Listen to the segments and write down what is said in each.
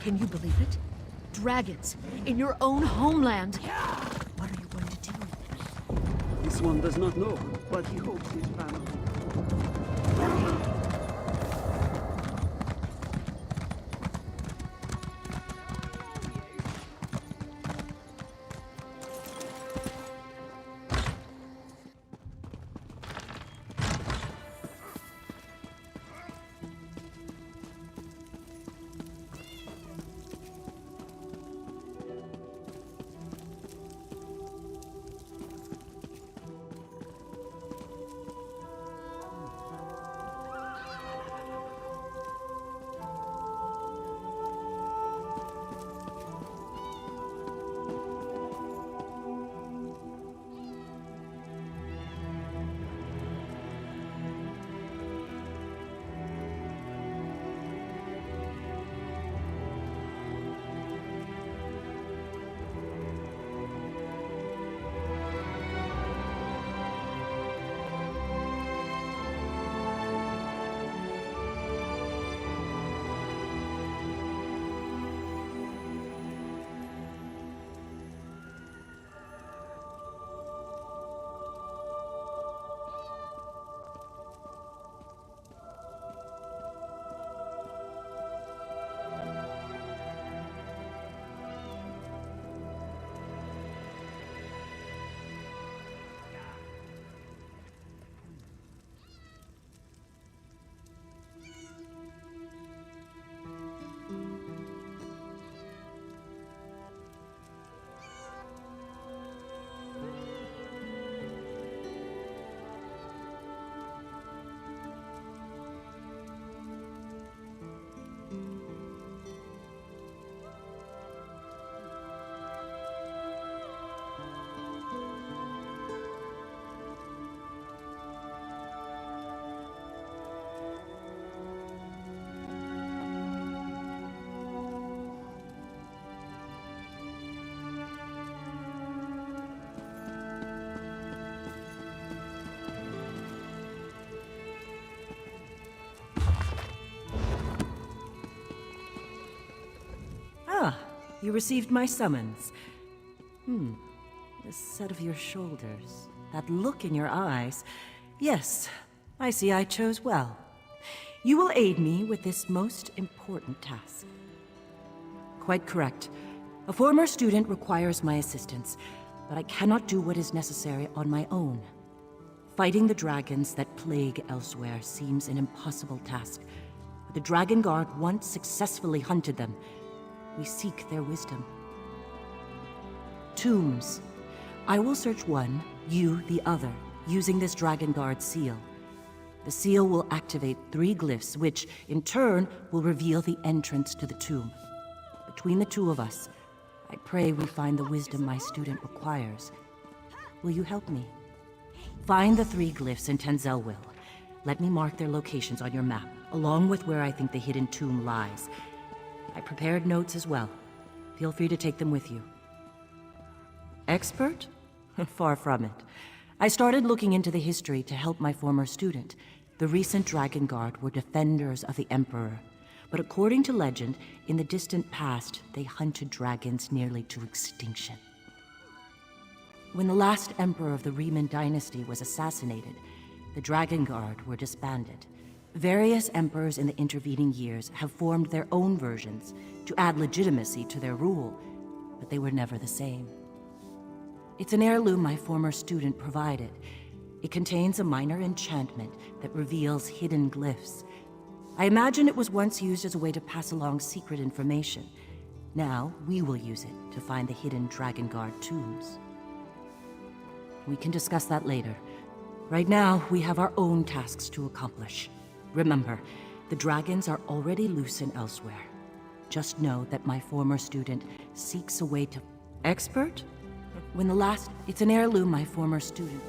Can you believe it? Dragons in your own homeland. What are you going to do? This one does not know, but he hopes his family. You received my summons. The set of your shoulders, that look in your eyes. Yes, I see I chose well. You will aid me with this most important task. Quite correct. A former student requires my assistance, but I cannot do what is necessary on my own. Fighting the dragons that plague elsewhere seems an impossible task, but the Dragon Guard once successfully hunted them. We seek their wisdom. Tombs. I will search one, you the other, using this Dragon Guard seal. The seal will activate 3 glyphs, which, in turn, will reveal the entrance to the tomb. Between the two of us, I pray we find the wisdom my student requires. Will you help me? Find the 3 glyphs in Tamriel. Let me mark their locations on your map, along with where I think the hidden tomb lies. I prepared notes as well. Feel free to take them with you. Expert? Far from it. I started looking into the history to help my former student. The recent Dragon Guard were defenders of the Emperor. But according to legend, in the distant past, they hunted dragons nearly to extinction. When the last Emperor of the Riemann dynasty was assassinated, the Dragon Guard were disbanded. Various emperors in the intervening years have formed their own versions to add legitimacy to their rule, but they were never the same. It's an heirloom my former student provided. It contains a minor enchantment that reveals hidden glyphs. I imagine it was once used as a way to pass along secret information. Now, we will use it to find the hidden Dragon Guard tombs. We can discuss that later. Right now, we have our own tasks to accomplish. Remember, the dragons are already loose and elsewhere. Just know that my former student seeks a way to... Expert? It's an heirloom my former student...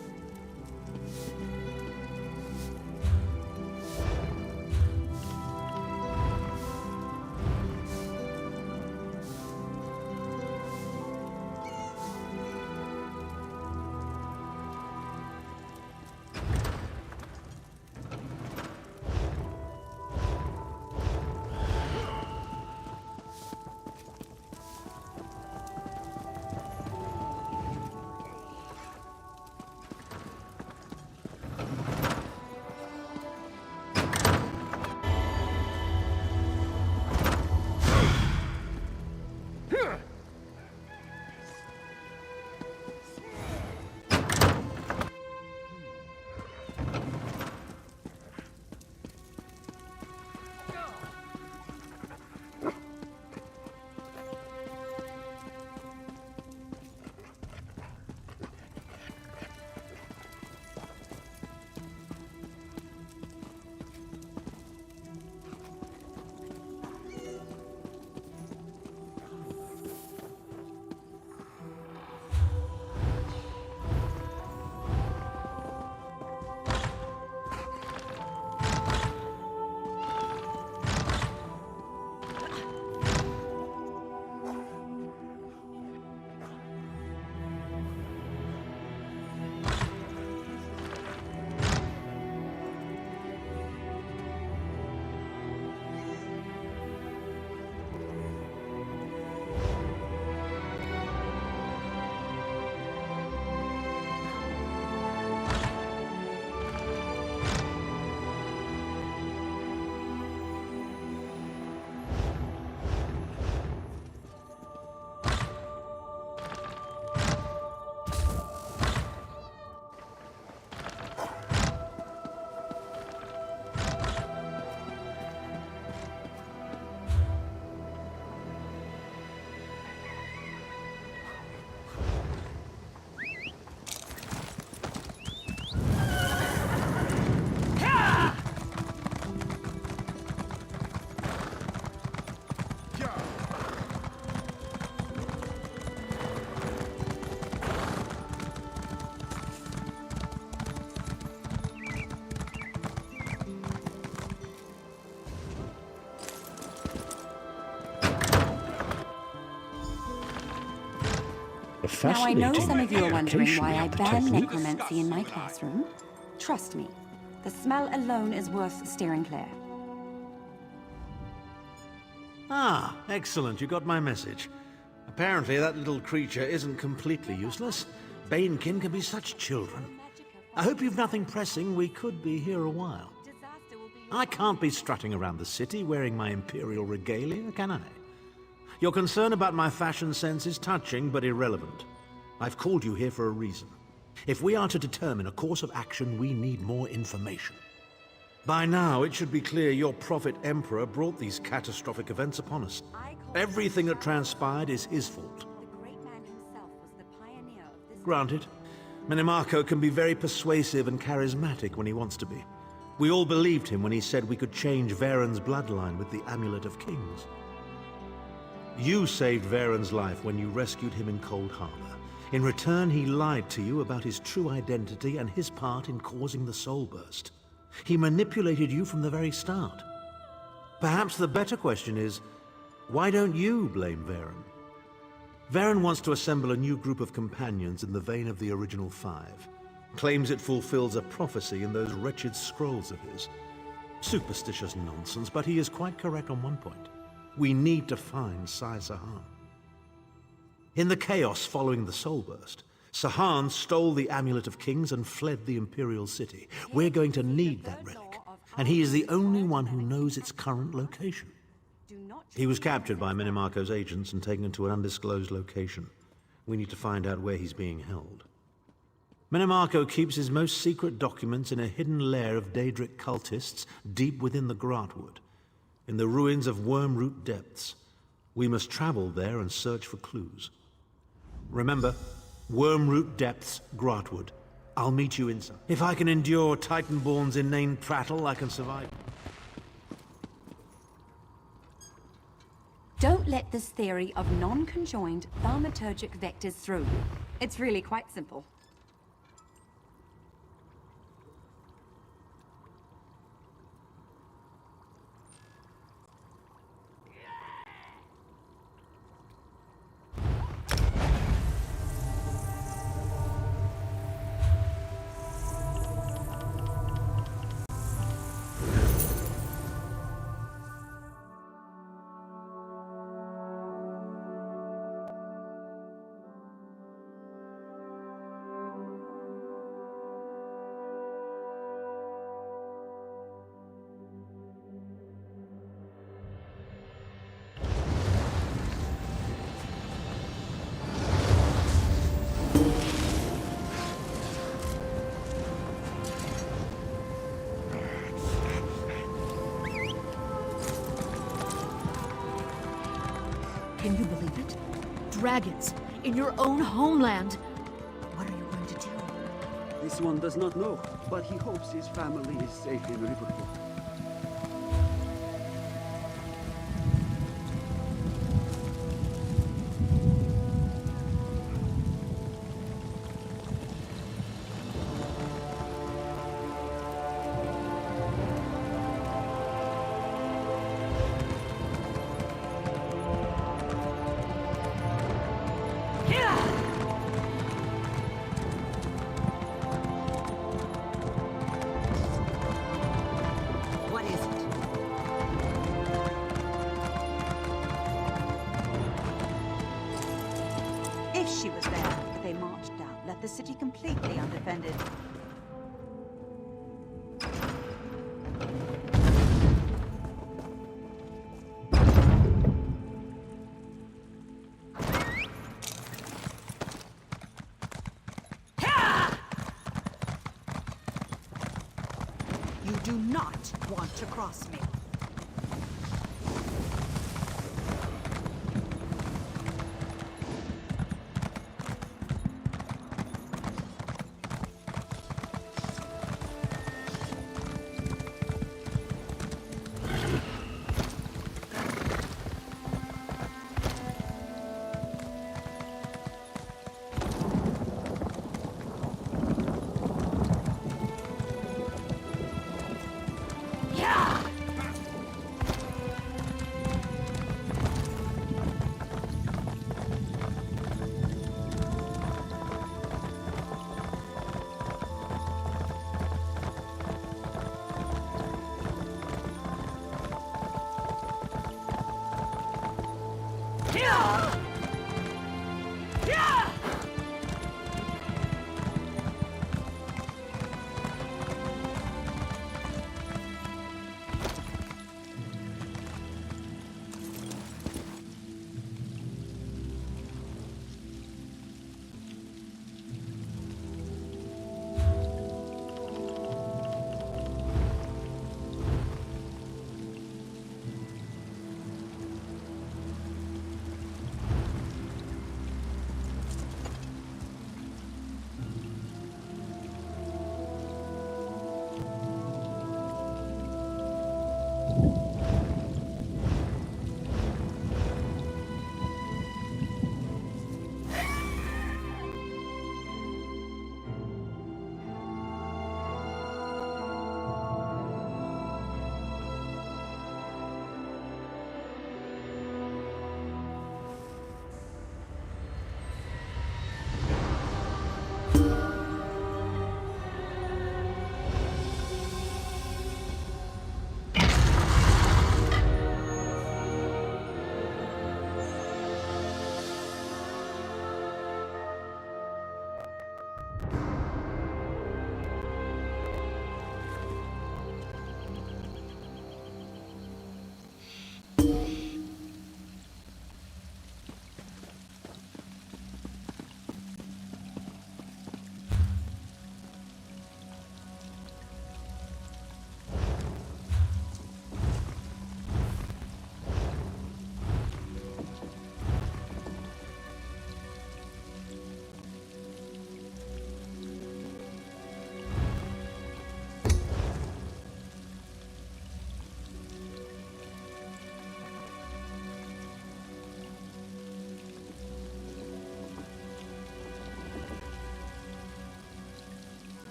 Now, I know Fascinating some of you are wondering why I application ban of the technique. necromancy in my classroom. Trust me, the smell alone is worth steering clear. Ah, excellent. You got my message. Apparently that little creature isn't completely useless. Banekin can be such children. I hope you've nothing pressing. We could be here a while. I can't be strutting around the city wearing my imperial regalia, can I? Your concern about my fashion sense is touching but irrelevant. I've called you here for a reason. If we are to determine a course of action, we need more information. By now, it should be clear your prophet Emperor brought these catastrophic events upon us. Everything that transpired is his fault. The great man himself was the pioneer of this. Granted, Minimarco can be very persuasive and charismatic when he wants to be. We all believed him when he said we could change Varen's bloodline with the Amulet of Kings. You saved Varen's life when you rescued him in Cold Harbor. In return, he lied to you about his true identity and his part in causing the Soul Burst. He manipulated you from the very start. Perhaps the better question is, why don't you blame Varen? Varen wants to assemble a new group of companions in the vein of the original five. Claims it fulfills a prophecy in those wretched scrolls of his. Superstitious nonsense, but he is quite correct on one point. We need to find Sai Sahan. In the chaos following the Soul Burst, Sahan stole the Amulet of Kings and fled the Imperial City. We're going to need that relic, and he is the only one who knows its current location. He was captured by Minimarco's agents and taken to an undisclosed location. We need to find out where he's being held. Minimarco keeps his most secret documents in a hidden lair of Daedric cultists deep within the Grotwood, in the ruins of Wormroot Depths. We must travel there and search for clues. Remember, Wormroot Depths, Grotwood. I'll meet you inside. If I can endure Titanborn's inane prattle, I can survive. Don't let this theory of non-conjoined thaumaturgic vectors through. It's really quite simple. Can you believe it? Dragons in your own homeland. What are you going to do? This one does not know, but he hopes his family is safe in Riverwood. What is it? If she was there, they marched out, left the city completely undefended. You do not want to cross me.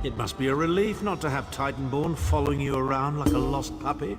It must be a relief not to have Titanborn following you around like a lost puppy.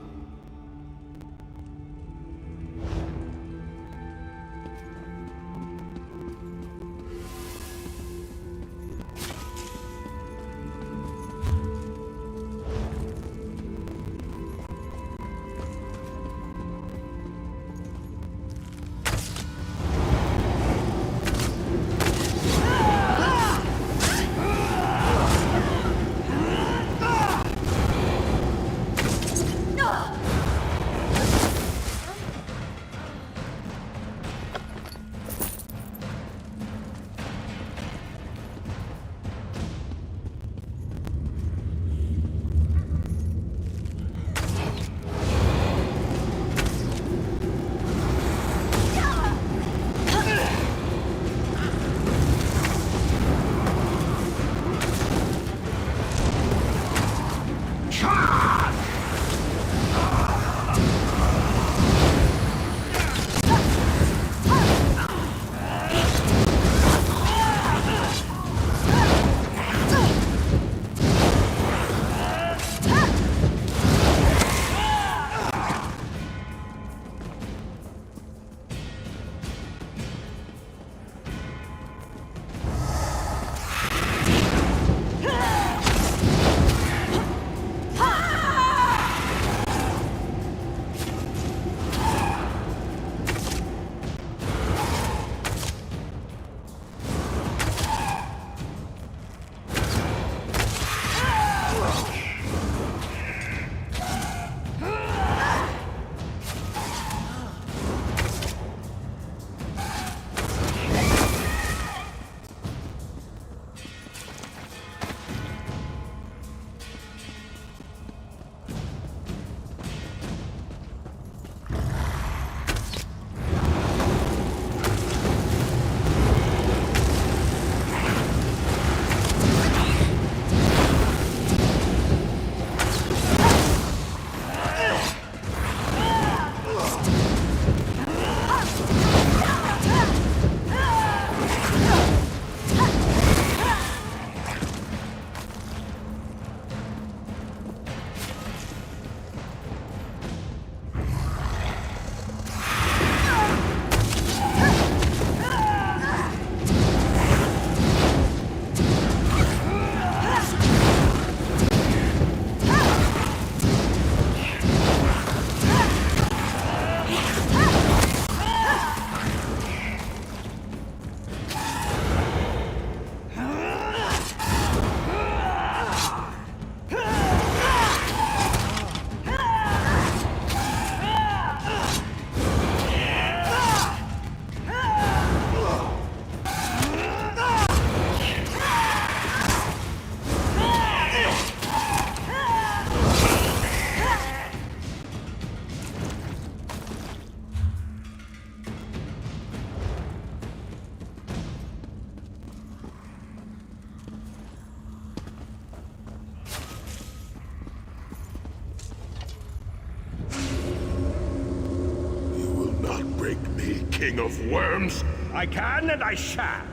King of Worms? I can and I shall.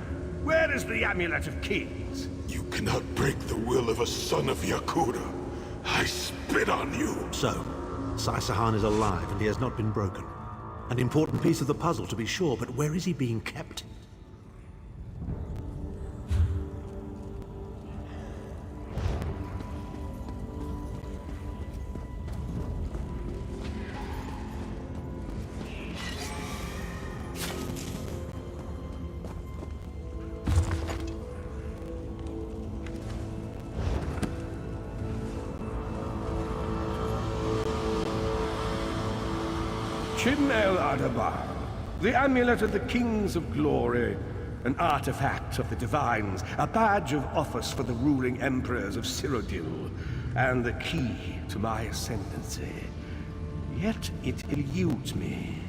Where is the Amulet of Kings? You cannot break the will of a son of Yakuda. I spit on you. So, Sai-Sahan is alive and he has not been broken. An important piece of the puzzle to be sure, but where is he being kept? Chimel Adabar, the Amulet of the Kings of Glory, an artifact of the Divines, a badge of office for the ruling emperors of Cyrodiil, and the key to my ascendancy. Yet it eludes me.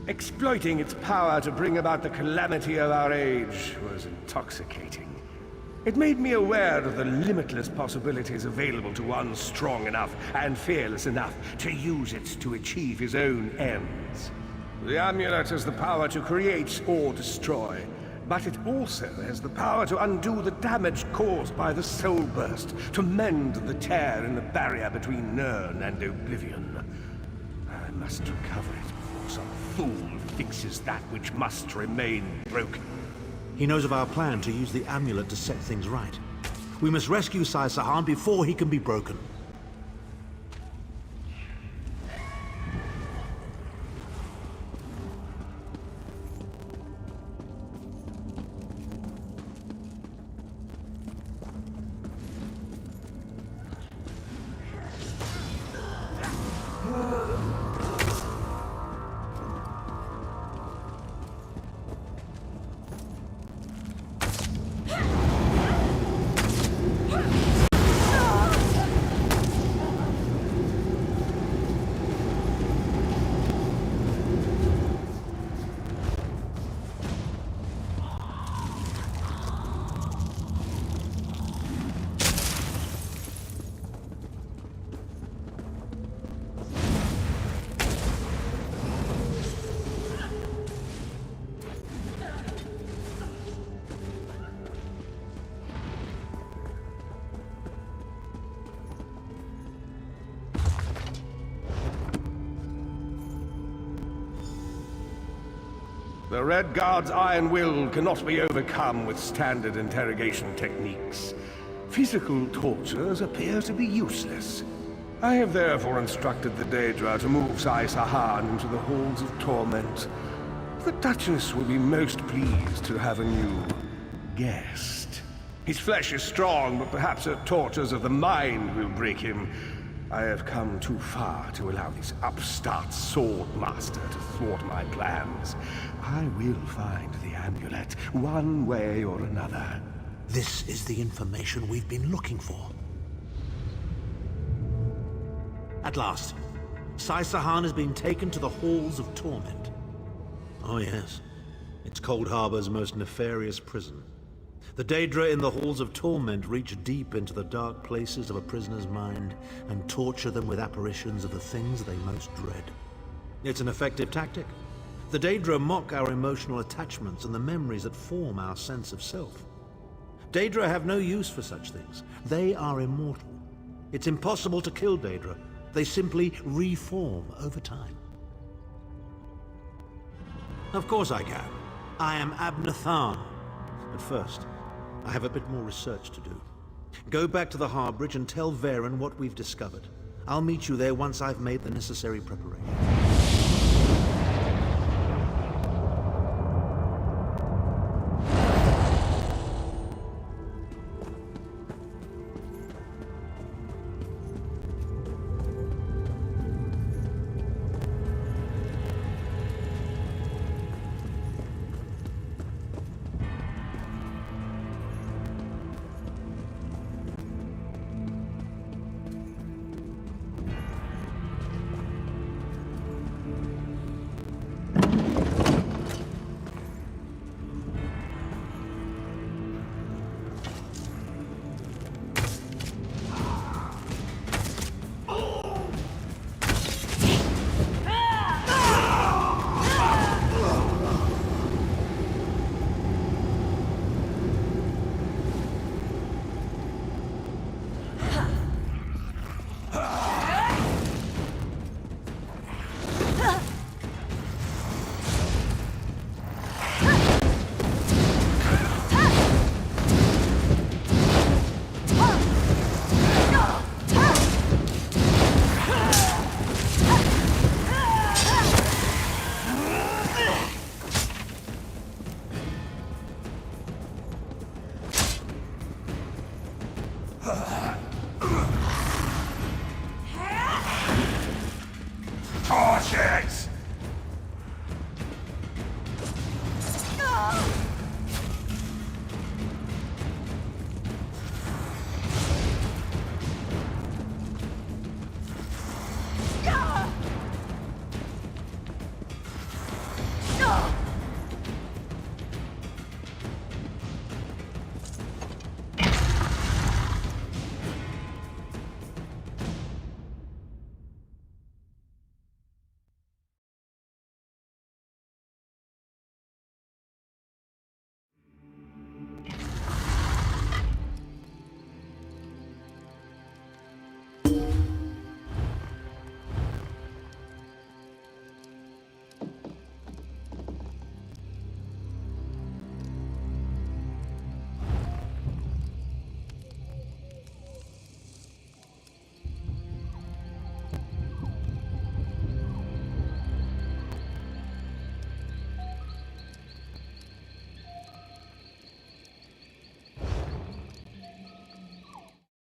Exploiting its power to bring about the calamity of our age was intoxicating. It made me aware of the limitless possibilities available to one strong enough and fearless enough to use it to achieve his own ends. The amulet has the power to create or destroy, but it also has the power to undo the damage caused by the Soul Burst, to mend the tear in the barrier between Nirn and Oblivion. I must recover it before some fool fixes that which must remain broken. He knows of our plan to use the amulet to set things right. We must rescue Sai Sahan before he can be broken. The Red Guard's iron will cannot be overcome with standard interrogation techniques. Physical tortures appear to be useless. I have therefore instructed the Daedra to move Sai Sahan into the Halls of Torment. The Duchess will be most pleased to have a new guest. His flesh is strong, but perhaps her tortures of the mind will break him. I have come too far to allow this upstart sword master to thwart my plans. I will find the amulet, one way or another. This is the information we've been looking for. At last, Sai Sahan has been taken to the Halls of Torment. Oh yes, it's Cold Harbor's most nefarious prison. The Daedra in the Halls of Torment reach deep into the dark places of a prisoner's mind and torture them with apparitions of the things they most dread. It's an effective tactic. The Daedra mock our emotional attachments and the memories that form our sense of self. Daedra have no use for such things. They are immortal. It's impossible to kill Daedra. They simply reform over time. Of course I can. I am Abnathan. But first, I have a bit more research to do. Go back to the Harbridge and tell Varen what we've discovered. I'll meet you there once I've made the necessary preparations.